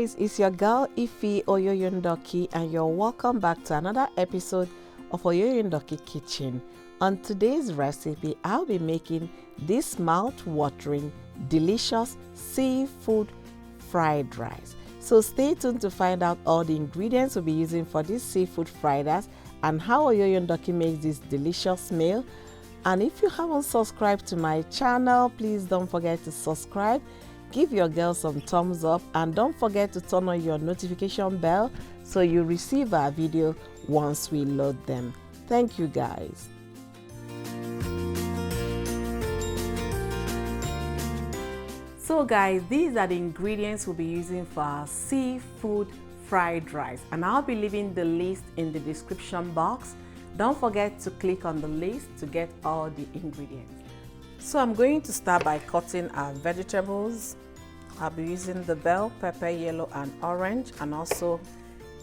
guys, it's your girl Ifi Oyoyondoki and you're welcome back to another episode of Oyoyondoki Kitchen. On today's recipe, I'll be making this mouth-watering, delicious seafood fried rice. So stay tuned to find out all the ingredients we'll be using for this seafood fried rice and how Oyoyondoki makes this delicious meal. And if you haven't subscribed to my channel, please don't forget to subscribe. Give your girl some thumbs up and don't forget to turn on your notification bell so you receive our video once we load them. Thank you guys. So guys, these are the ingredients we'll be using for our seafood fried rice, and I'll be leaving the list in the description box. Don't forget to click on the list to get all the ingredients. So I'm going to start by cutting our vegetables. I'll be using the bell pepper, yellow and orange, and also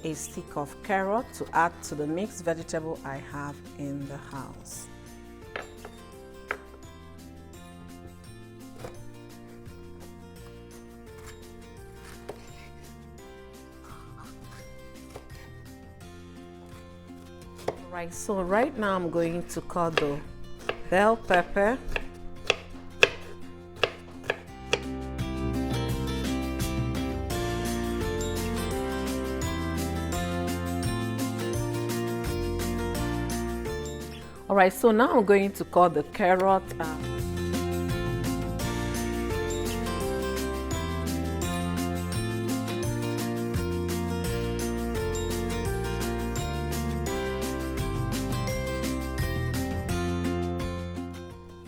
a stick of carrot to add to the mixed vegetable I have in the house. Right, so right now I'm going to cut the bell pepper, all right, so now I'm going to cut the carrot.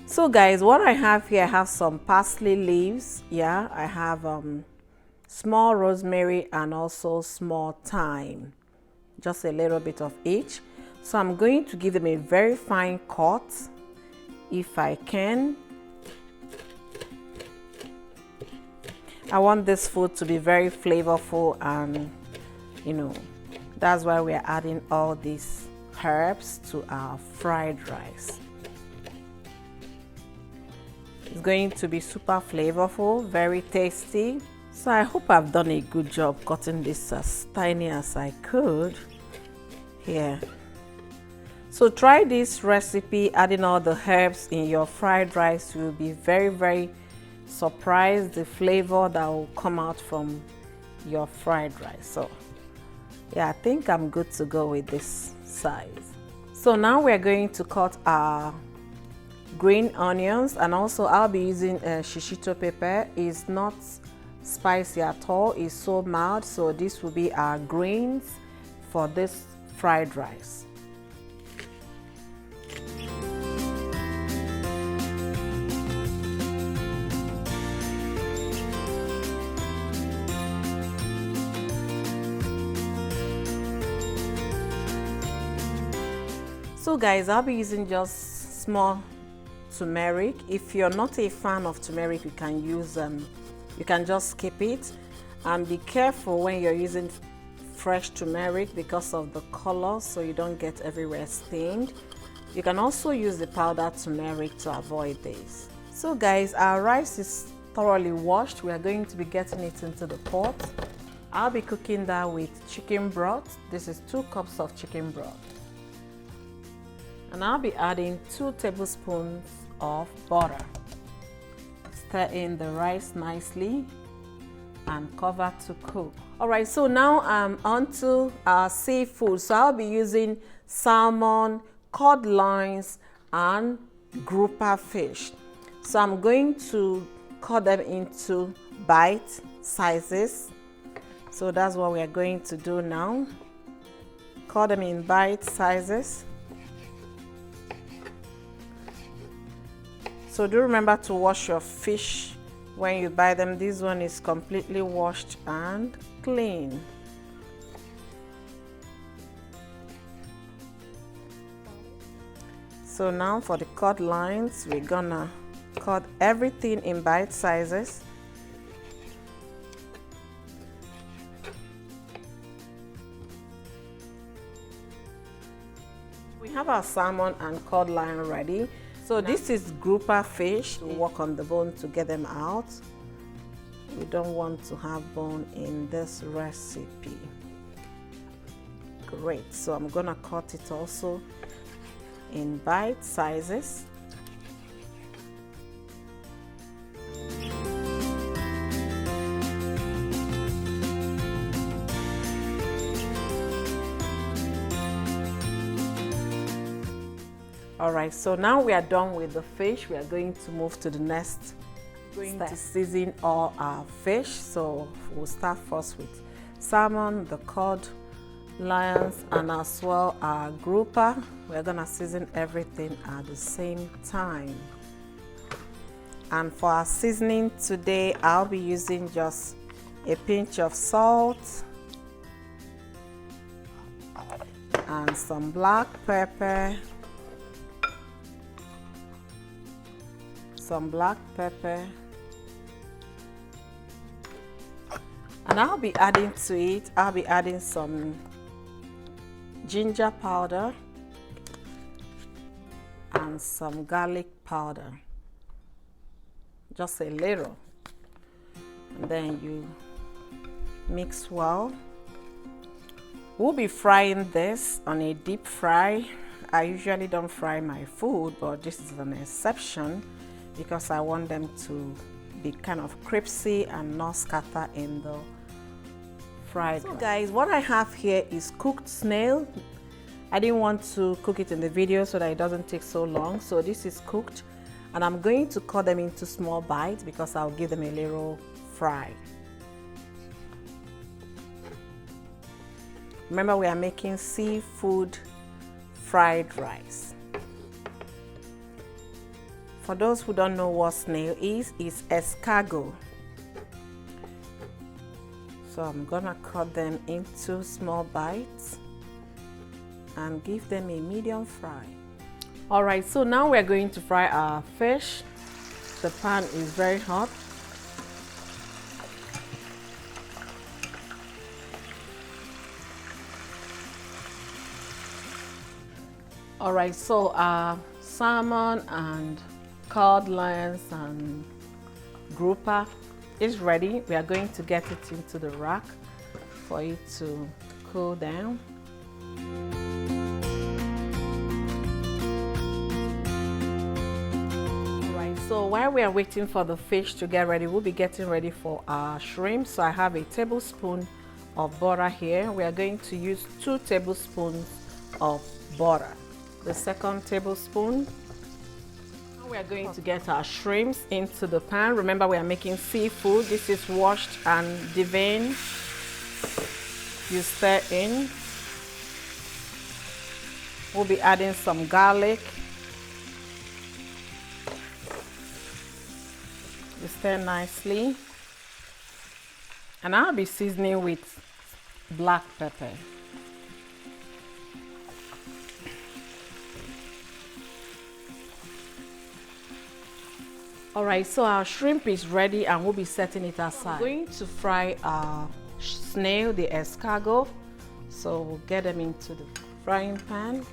So guys, what I have here, I have some parsley leaves. Yeah, I have small rosemary and also small thyme, just a little bit of each. So I'm going to give them a very fine cut if I can. I want this food to be very flavorful, and you know, that's why we are adding all these herbs to our fried rice. It's going to be super flavorful, very tasty. So I hope I've done a good job cutting this as tiny as I could here. So try this recipe, adding all the herbs in your fried rice. You'll be very surprised the flavor that will come out from your fried rice. So yeah, I think I'm good to go with this size. So now we're going to cut our green onions, and also I'll be using shishito pepper. It's not spicy at all, it's so mild. So this will be our greens for this fried rice. So guys, I'll be using just small turmeric. If you're not a fan of turmeric, you can use you can just skip it, and be careful when you're using fresh turmeric because of the color, so you don't get everywhere stained. You can also use the powdered turmeric to avoid this. So guys, our rice is thoroughly washed. We are going to be getting it into the pot. I'll be cooking that with chicken broth. This is 2 cups of chicken broth, and I'll be adding 2 tablespoons of butter. Stir in the rice nicely and cover to cook. All right, so now I'm onto our seafood. So I'll be using salmon, cod loins and grouper fish. So I'm going to cut them into bite sizes. So that's what we are going to do now. Cut them in bite sizes. So do remember to wash your fish when you buy them. This one is completely washed and clean. So now for the cod lines, we're gonna cut everything in bite sizes. We have our salmon and cod line ready. So this is grouper fish. We work on the bone to get them out. We don't want to have bone in this recipe. Great, so I'm gonna cut it also in bite sizes. All right, so now we are done with the fish. We are going to move to the next step. To season all our fish. So we'll start first with salmon, the cod, lions, and as well our grouper. We're gonna season everything at the same time. And for our seasoning today, I'll be using just a pinch of salt and some black pepper, and I'll be adding to it, some ginger powder and some garlic powder, just a little, and then you mix well. We'll be frying this on a deep fry. I usually don't fry my food, but this is an exception because I want them to be kind of crispy and not scatter in the fried. So guys, what I have here is cooked snail. I didn't want to cook it in the video so that it doesn't take so long. So this is cooked, and I'm going to cut them into small bites because I'll give them a little fry. Remember, we are making seafood fried rice. For those who don't know what snail is, it's escargot. So I'm gonna cut them into small bites and give them a medium fry. All right, so now we're going to fry our fish. The pan is very hot. All right, so our salmon and cod, lions, and grouper is ready. We are going to get it into the rack for it to cool down. All right, so while we are waiting for the fish to get ready, we'll be getting ready for our shrimp. So I have a tablespoon of butter here. We are going to use 2 tablespoons of butter. The second tablespoon. Now we are going to get our shrimps into the pan. Remember, we are making seafood. This is washed and deveined. You stir in. We'll be adding some garlic. You stir nicely. And I'll be seasoning with black pepper. All right, so our shrimp is ready and we'll be setting it aside. We're going to fry our snail, the escargot. So we'll get them into the frying pan.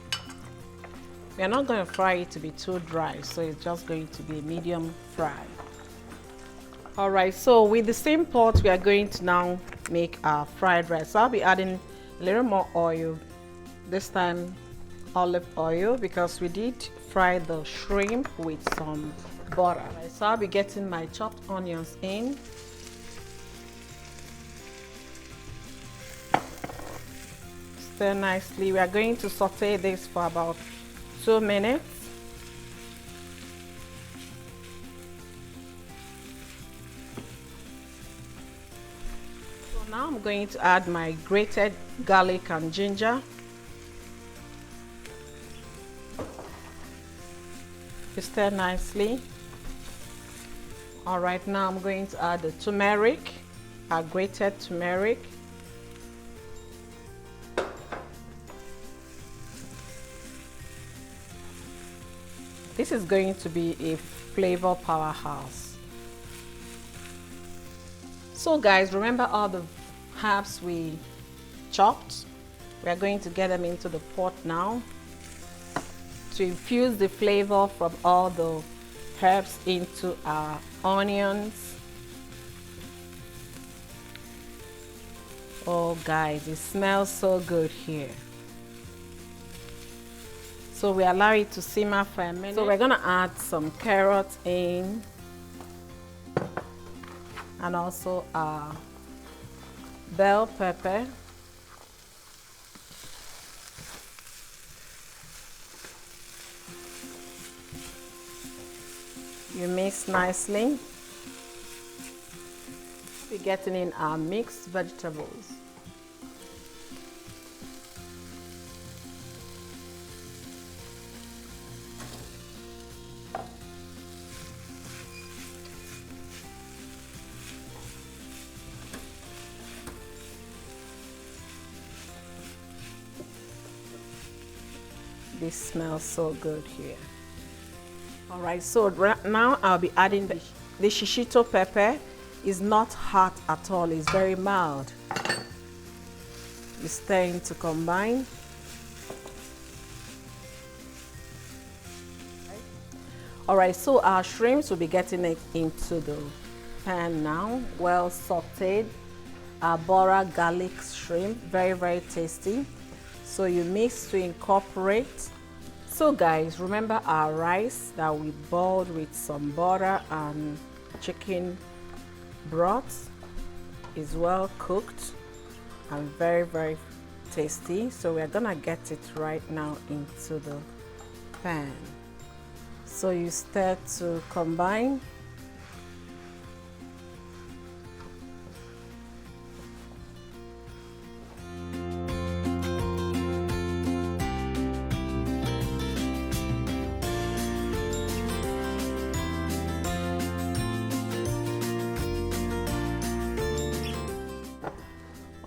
We are not going to fry it to be too dry, so it's just going to be a medium fry. All right, so with the same pot, we are going to now make our fried rice. So I'll be adding a little more oil, this time olive oil, because we did fry the shrimp with some butter. Right, so I'll be getting my chopped onions in. Stir nicely. We are going to saute this for about 2 minutes. So now I'm going to add my grated garlic and ginger. Stir nicely. All right, now I'm going to add the turmeric, our grated turmeric. This is going to be a flavor powerhouse. So guys, remember all the herbs we chopped? We are going to get them into the pot now to infuse the flavor from all the herbs into our onions. Oh guys, it smells so good here. So we allow it to simmer for a minute. So we're gonna add some carrots in, and also our bell pepper. You mix nicely. We're getting in our mixed vegetables. This smells so good here. All right, so right now I'll be adding the shishito pepper. Is not hot at all, it's very mild. You stir to combine. All right, so our shrimps will be getting it into the pan now, well sauteed. Our bora garlic shrimp, very tasty. So you mix to incorporate. So guys, remember our rice that we boiled with some butter and chicken broth is well cooked and very tasty. So we're gonna get it right now into the pan. So you start to combine.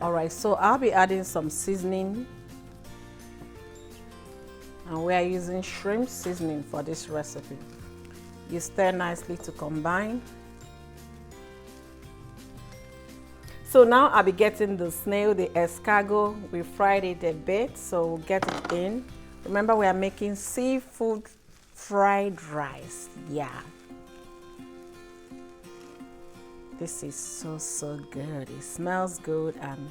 All right, so I'll be adding some seasoning, and we are using shrimp seasoning for this recipe. You stir nicely to combine. So now I'll be getting the snail, the escargot. We fried it a bit, so we'll get it in. Remember, we are making seafood fried rice. Yeah. This is so good. It smells good, and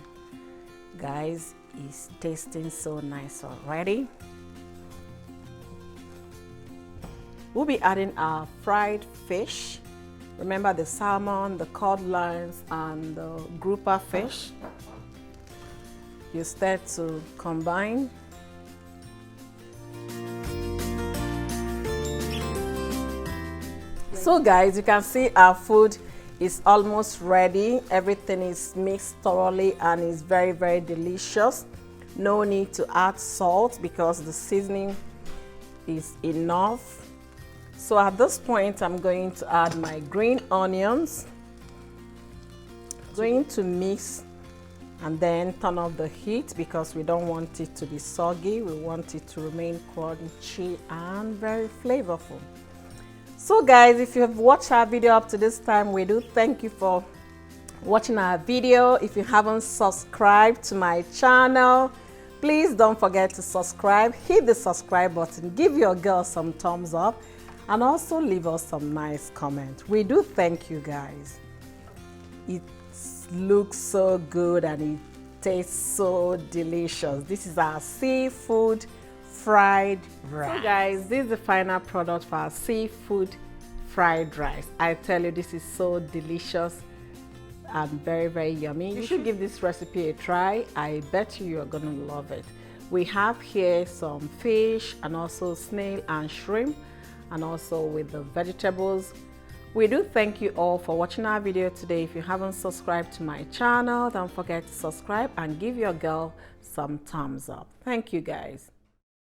guys, it's tasting so nice already. We'll be adding our fried fish. Remember the salmon, the codlines, and the grouper fish. You start to combine. So guys, you can see our food is almost ready. Everything is mixed thoroughly and is very delicious. No need to add salt because the seasoning is enough. So at this point, I'm going to add my green onions. Going to mix and then turn off the heat because we don't want it to be soggy. We want it to remain crunchy and very flavorful. So guys, if you have watched our video up to this time, we do thank you for watching our video. If you haven't subscribed to my channel, please don't forget to subscribe. Hit the subscribe button, give your girl some thumbs up, and also leave us some nice comments. We do thank you guys. It looks so good and it tastes so delicious. This is our seafood fried rice. So guys, this is the final product for our seafood fried rice. I tell you, this is so delicious and very yummy. You should give this recipe a try. I bet you're gonna love it. We have here some fish and also snail and shrimp, and also with the vegetables. We do thank you all for watching our video today. If you haven't subscribed to my channel, don't forget to subscribe and give your girl some thumbs up. Thank you guys.